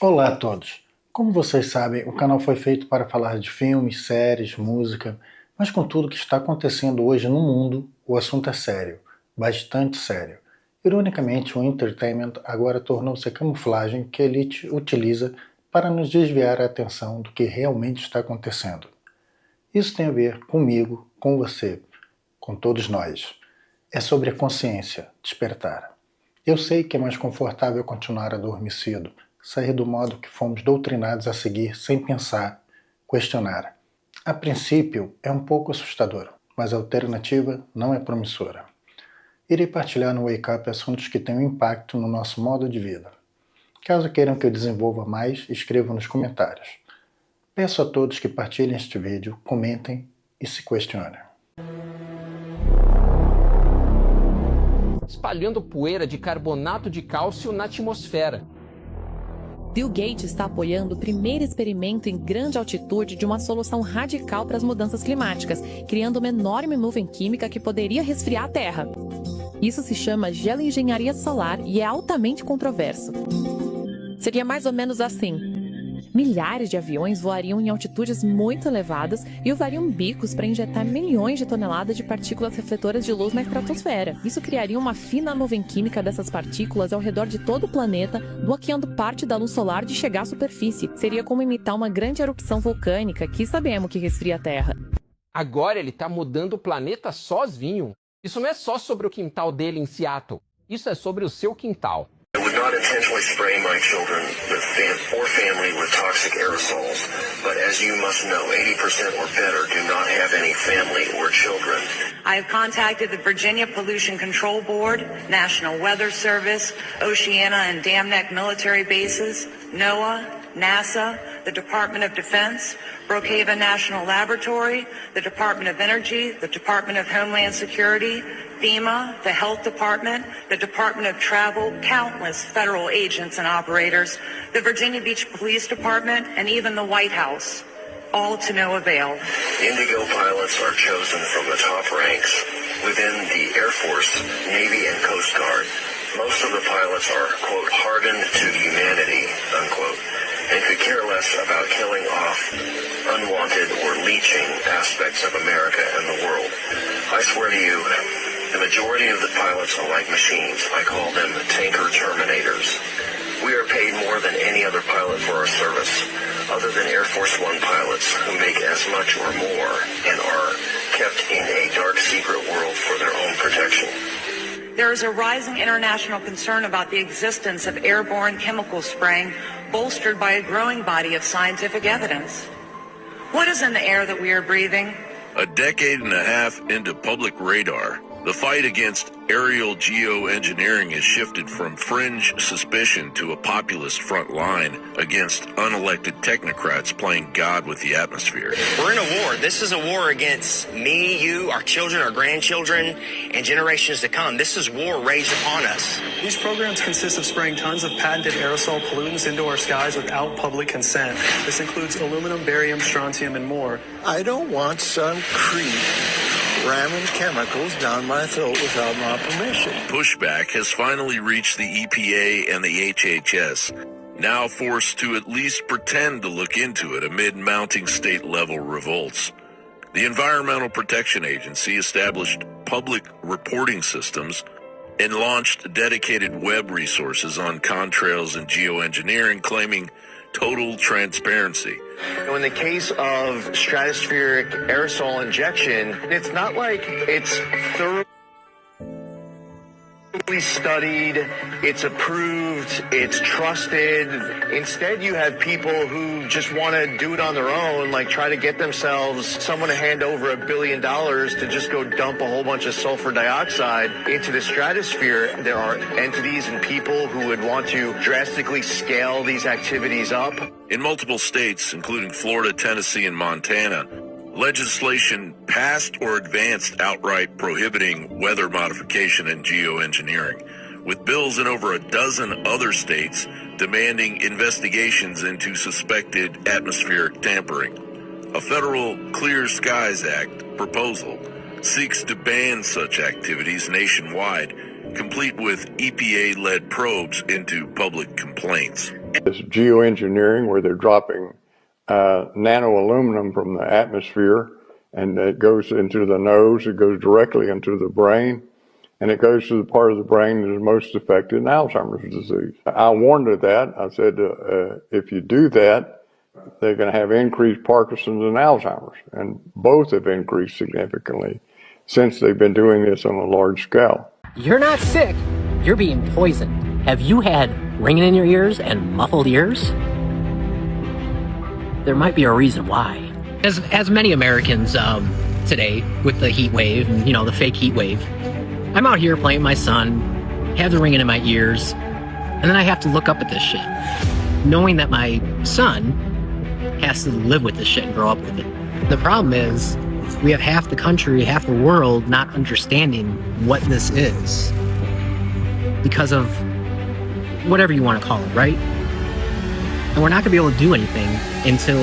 Olá a todos! Como vocês sabem, o canal foi feito para falar de filmes, séries, música, mas com tudo que está acontecendo hoje no mundo, o assunto é sério, bastante sério. Ironicamente, o entertainment agora tornou-se a camuflagem que a elite utiliza para nos desviar a atenção do que realmente está acontecendo. Isso tem a ver comigo, com você, com todos nós. É sobre a consciência, despertar. Eu sei que é mais confortável continuar adormecido, sair do modo que fomos doutrinados a seguir sem pensar, questionar. A princípio, é um pouco assustador, mas a alternativa não é promissora. Irei partilhar no Wake Up assuntos que têm um impacto no nosso modo de vida. Caso queiram que eu desenvolva mais, escrevam nos comentários. Peço a todos que partilhem este vídeo, comentem e se questionem. Espalhando poeira de carbonato de cálcio na atmosfera. Bill Gates está apoiando o primeiro experimento em grande altitude de uma solução radical para as mudanças climáticas, criando uma enorme nuvem química que poderia resfriar a Terra. Isso se chama geoengenharia solar e é altamente controverso. Seria mais ou menos assim. Milhares de aviões voariam em altitudes muito elevadas e usariam bicos para injetar milhões de toneladas de partículas refletoras de luz na estratosfera. Isso criaria uma fina nuvem química dessas partículas ao redor de todo o planeta, bloqueando parte da luz solar de chegar à superfície. Seria como imitar uma grande erupção vulcânica, que sabemos que resfria a Terra. Agora ele está mudando o planeta sozinho. Isso não é só sobre o quintal dele em Seattle. Isso é sobre o seu quintal. I would not intentionally spray my children or family with toxic aerosols, but as you must know, 80% or better do not have any family or children. I have contacted the Virginia Pollution Control Board, National Weather Service, Oceana and Dam Neck military bases, NOAA, NASA, the Department of Defense, Brookhaven National Laboratory, the Department of Energy, the Department of Homeland Security, FEMA, the Health Department, the Department of Travel, countless federal agents and operators, the Virginia Beach Police Department, and even the White House, all to no avail. Indigo pilots are chosen from the top ranks within the Air Force, Navy, and Coast Guard. Most of the pilots are, quote, hardened to humanity, unquote, and could care less about killing off unwanted or leeching aspects of America and the world. I swear to you, the majority of the pilots are like machines. I call them tanker terminators. We are paid more than any other pilot for our service, other than Air Force One pilots who make as much or more and are kept in a dark secret world for their own protection. There is a rising international concern about the existence of airborne chemical spraying, bolstered by a growing body of scientific evidence. What is in the air that we are breathing? A decade and a half into public radar, the fight against aerial geoengineering has shifted from fringe suspicion to a populist front line against unelected technocrats playing God with the atmosphere. We're in a war. This is a war against me, you, our children, our grandchildren, and generations to come. This is war raised upon us. These programs consist of spraying tons of patented aerosol pollutants into our skies without public consent. This includes aluminum, barium, strontium, and more. I don't want some creep ramming chemicals down my throat without my permission. Pushback has finally reached the EPA and the HHS, now forced to at least pretend to look into it amid mounting state-level revolts. The Environmental Protection Agency established public reporting systems and launched dedicated web resources on contrails and geoengineering, claiming total transparency. In the case of stratospheric aerosol injection, it's not like it's thoroughly studied, it's approved, it's trusted. Instead, you have people who just want to do it on their own, like try to get themselves someone to hand over $1 billion to just go dump a whole bunch of sulfur dioxide into the stratosphere. There are entities and people who would want to drastically scale these activities up. In multiple states, including Florida, Tennessee, and Montana, legislation passed or advanced outright prohibiting weather modification and geoengineering, with bills in over a dozen other states demanding investigations into suspected atmospheric tampering. A federal Clear Skies Act proposal seeks to ban such activities nationwide, complete with EPA-led probes into public complaints. This geoengineering where they're dropping nano aluminum from the atmosphere, and it goes into the nose, it goes directly into the brain, and it goes to the part of the brain that is most affected in Alzheimer's disease. I warned of that. I said, if you do that, they're going to have increased Parkinson's and Alzheimer's, and both have increased significantly since they've been doing this on a large scale. You're not sick, you're being poisoned. Have you had ringing in your ears and muffled ears? There might be a reason why. As many Americans today, with the heat wave and, the fake heat wave, I'm out here playing with my son, have the ringing in my ears, and then I have to look up at this shit, knowing that my son has to live with this shit and grow up with it. The problem is, we have half the country, half the world not understanding what this is because of whatever you want to call it, right? And we're not going to be able to do anything until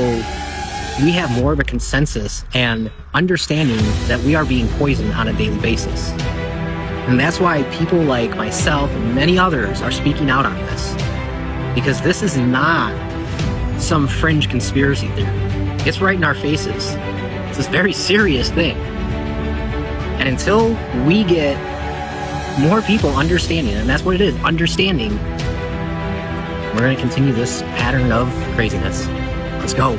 we have more of a consensus and understanding that we are being poisoned on a daily basis. And that's why people like myself and many others are speaking out on this. Because this is not some fringe conspiracy theory. It's right in our faces. It's a very serious thing. And until we get more people understanding, and that's what it is, understanding, we're going to continue this pattern of craziness. Let's go.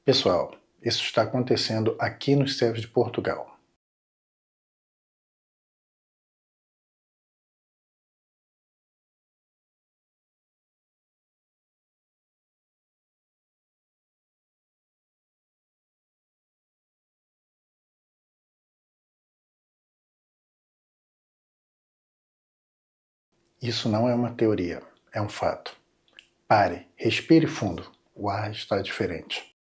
Pessoal, isso está acontecendo aqui nos céus de Portugal. Isso não é uma teoria, é um fato. Pare, respire fundo, o ar está diferente.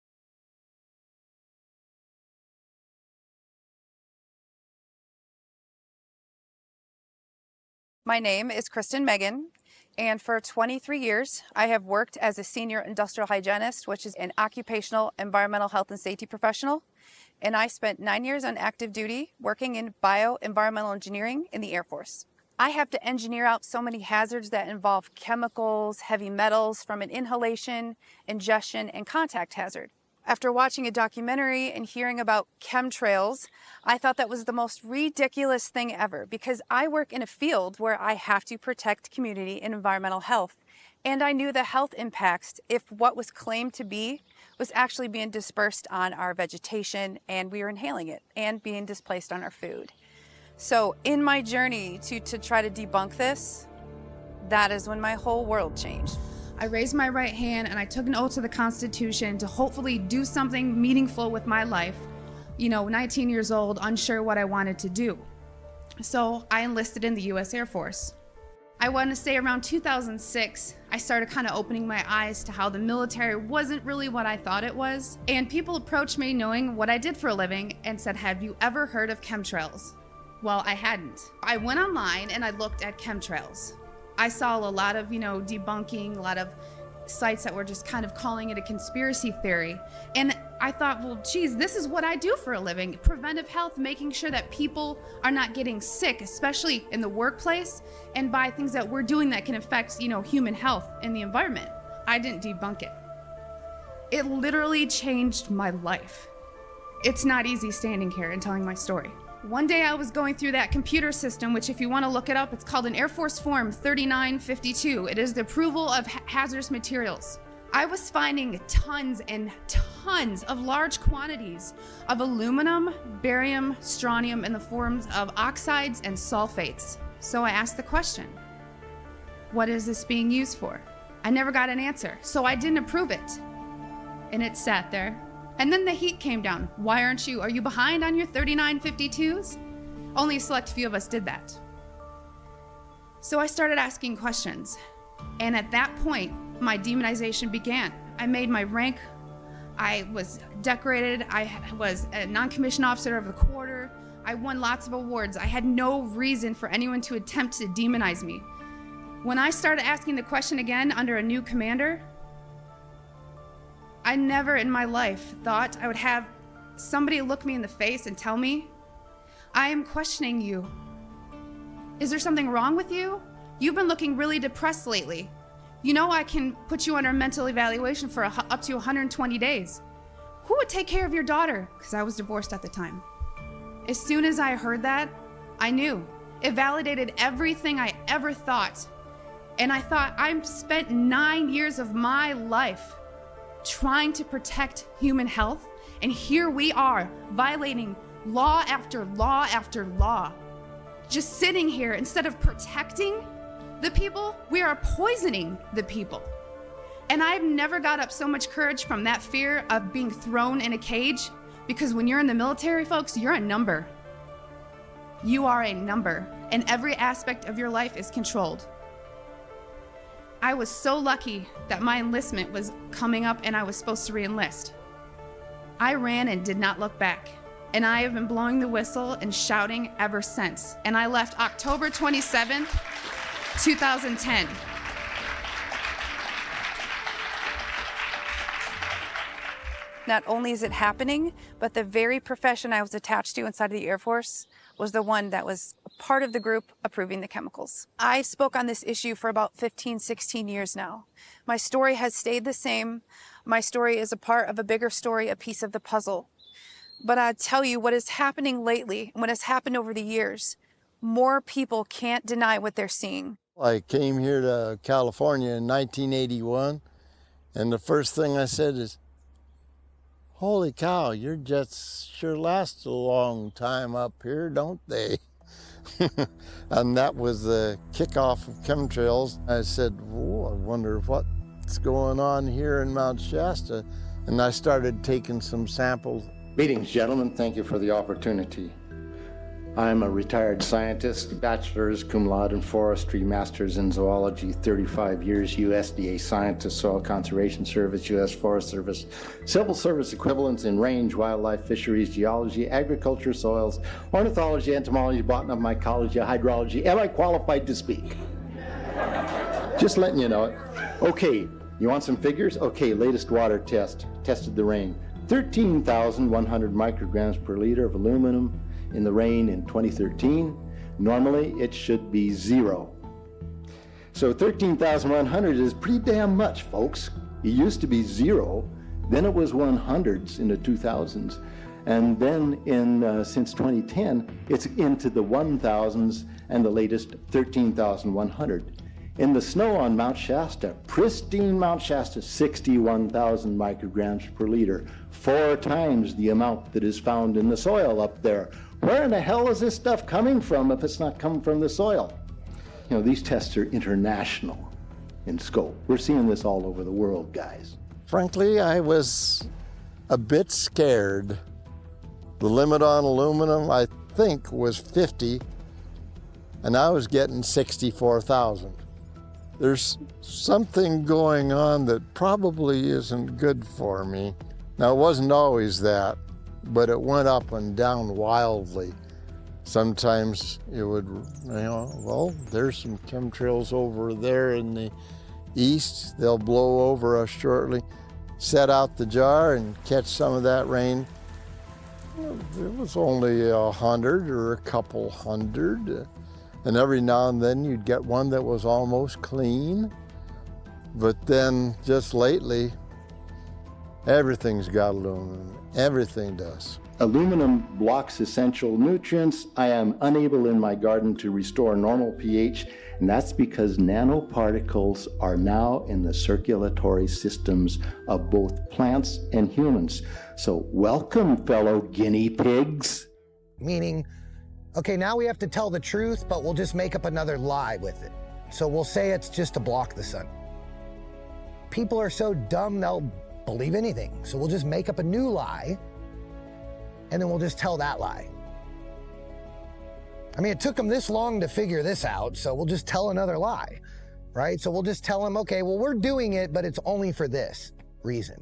My name is Kristen Megan, and for 23 years, I have worked as a senior industrial hygienist, which is an occupational environmental health and safety professional. And I spent 9 years on active duty working in bioenvironmental engineering in the Air Force. I have to engineer out so many hazards that involve chemicals, heavy metals from an inhalation, ingestion, and contact hazard. After watching a documentary and hearing about chemtrails, I thought that was the most ridiculous thing ever because I work in a field where I have to protect community and environmental health. And I knew the health impacts if what was claimed to be was actually being dispersed on our vegetation and we were inhaling it and being displaced on our food. So in my journey to try to debunk this, that is when my whole world changed. I raised my right hand and I took an oath to the Constitution to hopefully do something meaningful with my life. 19 years old, unsure what I wanted to do. So I enlisted in the U.S. Air Force. I want to say around 2006, I started kind of opening my eyes to how the military wasn't really what I thought it was. And people approached me knowing what I did for a living and said, "Have you ever heard of chemtrails?" Well, I hadn't. I went online and I looked at chemtrails. I saw a lot of, debunking, a lot of sites that were just kind of calling it a conspiracy theory. And I thought, well, geez, this is what I do for a living. Preventive health, making sure that people are not getting sick, especially in the workplace, and by things that we're doing that can affect, human health and the environment. I didn't debunk it. It literally changed my life. It's not easy standing here and telling my story. One day I was going through that computer system, which if you want to look it up, it's called an Air Force Form 3952. It is the approval of hazardous materials. I was finding tons and tons of large quantities of aluminum, barium, strontium in the forms of oxides and sulfates. So I asked the question, what is this being used for? I never got an answer, so I didn't approve it. And it sat there. And then the heat came down. Why aren't you? Are you behind on your 3952s? Only a select few of us did that. So I started asking questions. And at that point, my demonization began. I made my rank. I was decorated. I was a non-commissioned officer of the quarter. I won lots of awards. I had no reason for anyone to attempt to demonize me. When I started asking the question again under a new commander, I never in my life thought I would have somebody look me in the face and tell me, I am questioning you. Is there something wrong with you? You've been looking really depressed lately. You know I can put you under mental evaluation for up to 120 days. Who would take care of your daughter? Because I was divorced at the time. As soon as I heard that, I knew. It validated everything I ever thought. And I thought, I've spent 9 years of my life trying to protect human health, and here we are violating law after law after law. Just sitting here, instead of protecting the people, we are poisoning the people. And I've never got up so much courage from that fear of being thrown in a cage, because when you're in the military, folks, you're a number. You are a number, and every aspect of your life is controlled. I was so lucky that my enlistment was coming up and I was supposed to re-enlist. I ran and did not look back. And I have been blowing the whistle and shouting ever since. And I left October 27th, 2010. Not only is it happening, but the very profession I was attached to inside of the Air Force was the one that was part of the group approving the chemicals. I spoke on this issue for about 15, 16 years now. My story has stayed the same. My story is a part of a bigger story, a piece of the puzzle. But I tell you what is happening lately, and what has happened over the years, more people can't deny what they're seeing. I came here to California in 1981, and the first thing I said is, holy cow, your jets sure last a long time up here, don't they? And that was the kickoff of CHEMTRAILS. I said, whoa, I wonder what's going on here in Mount Shasta. And I started taking some samples. Greetings, gentlemen. Thank you for the opportunity. I'm a retired scientist, bachelor's, cum laude in forestry, master's in zoology, 35 years, USDA scientist, Soil Conservation Service, U.S. Forest Service, civil service equivalents in range, wildlife, fisheries, geology, agriculture, soils, ornithology, entomology, botany, mycology, hydrology. Am I qualified to speak? Just letting you know it. Okay, you want some figures? Okay, latest water test, tested the rain. 13,100 micrograms per liter of aluminum in the rain in 2013. Normally, it should be 0. So 13,100 is pretty damn much, folks. It used to be 0, then it was 100s in the 2000s, and then since 2010, it's into the 1000s and the latest 13,100. In the snow on Mount Shasta, pristine Mount Shasta, 61,000 micrograms per liter, 4 times the amount that is found in the soil up there. Where in the hell is this stuff coming from if it's not coming from the soil? You know, these tests are international in scope. We're seeing this all over the world, guys. Frankly, I was a bit scared. The limit on aluminum, I think, was 50, and I was getting 64,000. There's something going on that probably isn't good for me. Now, it wasn't always that, but it went up and down wildly. Sometimes it would, well, there's some chemtrails over there in the east. They'll blow over us shortly. Set out the jar and catch some of that rain. It was only 100 or a couple hundred. And every now and then you'd get one that was almost clean. But then just lately, everything's got aluminum. Everything does. Aluminum blocks essential nutrients. I am unable in my garden to restore normal pH, and that's because nanoparticles are now in the circulatory systems of both plants and humans. So welcome, fellow guinea pigs. Meaning, okay, now we have to tell the truth, but we'll just make up another lie with it. So we'll say it's just to block the sun. People are so dumb they'll believe anything. So we'll just make up a new lie, and then we'll just tell that lie. I mean, it took them this long to figure this out, so we'll just tell another lie, right? So we'll just tell them, okay, well, we're doing it, but it's only for this reason.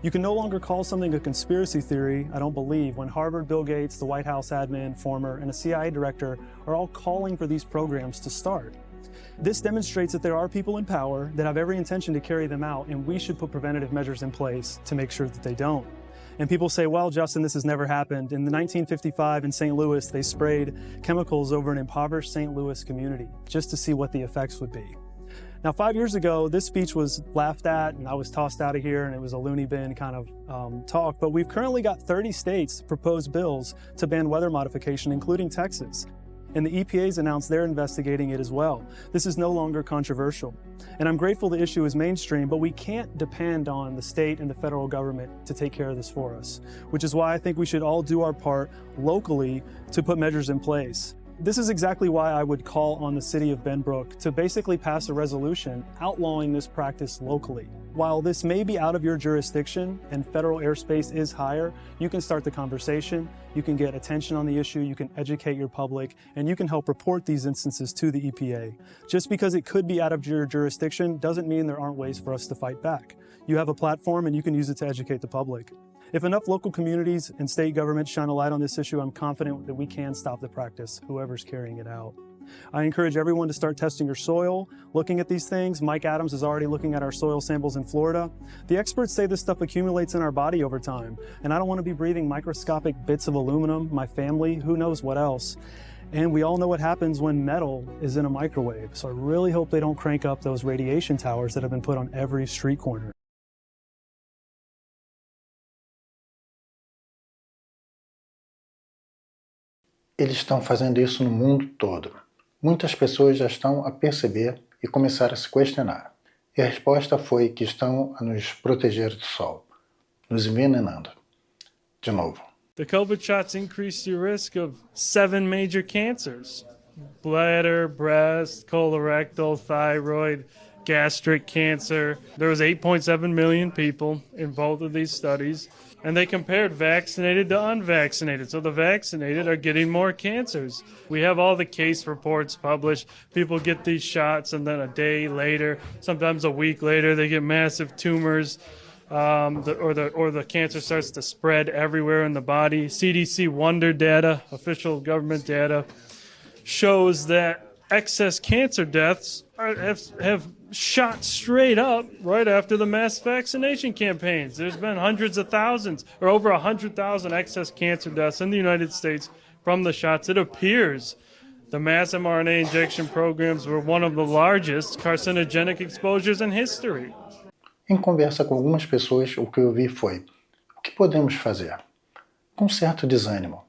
You can no longer call something a conspiracy theory, I don't believe, when Harvard, Bill Gates, the White House admin, former, and a CIA director are all calling for these programs to start. This demonstrates that there are people in power that have every intention to carry them out, and we should put preventative measures in place to make sure that they don't. And people say, well, Justin, this has never happened. In 1955 in St. Louis, they sprayed chemicals over an impoverished St. Louis community just to see what the effects would be. Now, 5 years ago, this speech was laughed at and I was tossed out of here and it was a loony bin kind of talk, but we've currently got 30 states propose bills to ban weather modification, including Texas. And the EPA's announced they're investigating it as well. This is no longer controversial. And I'm grateful the issue is mainstream, but we can't depend on the state and the federal government to take care of this for us, which is why I think we should all do our part locally to put measures in place. This is exactly why I would call on the city of Benbrook to basically pass a resolution outlawing this practice locally. While this may be out of your jurisdiction and federal airspace is higher, you can start the conversation, you can get attention on the issue, you can educate your public, and you can help report these instances to the EPA. Just because it could be out of your jurisdiction doesn't mean there aren't ways for us to fight back. You have a platform and you can use it to educate the public. If enough local communities and state governments shine a light on this issue, I'm confident that we can stop the practice, whoever's carrying it out. I encourage everyone to start testing your soil, looking at these things. Mike Adams is already looking at our soil samples in Florida. The experts say this stuff accumulates in our body over time, and I don't want to be breathing microscopic bits of aluminum, my family, who knows what else. And we all know what happens when metal is in a microwave, so I really hope they don't crank up those radiation towers that have been put on every street corner. Eles estão fazendo isso no mundo todo. Muitas pessoas já estão a perceber e começaram a se questionar. E a resposta foi que estão a nos proteger do sol, nos envenenando. De novo. The COVID shots increased your risk of 7 major cancers: bladder, breast, colorectal, thyroid, gastric cancer. There was 8.7 million people in both of these studies, and they compared vaccinated to unvaccinated. So the vaccinated are getting more cancers. We have all the case reports published. People get these shots, and then a day later, sometimes a week later, they get massive tumors, or the cancer starts to spread everywhere in the body. CDC Wonder data, official government data, shows that excess cancer deaths have shot straight up right after the mass vaccination campaigns. There's been hundreds of thousands, or over 100,000 excess cancer deaths in the United States from the shots. It appears the mass mRNA injection programs were one of the largest carcinogenic exposures in history. Em conversa com algumas pessoas, o que eu vi foi: o que podemos fazer? Com certo desânimo.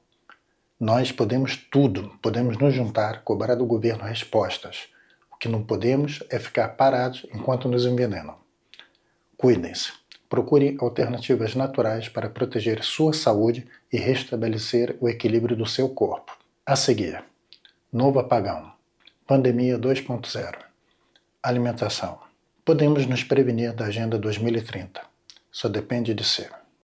Nós podemos tudo, podemos nos juntar, cobrar do governo respostas. O que não podemos é ficar parados enquanto nos envenenam. Cuidem-se, procure alternativas naturais para proteger sua saúde e restabelecer o equilíbrio do seu corpo. A seguir, novo apagão, pandemia 2.0, alimentação. Podemos nos prevenir da Agenda 2030. Só depende de si.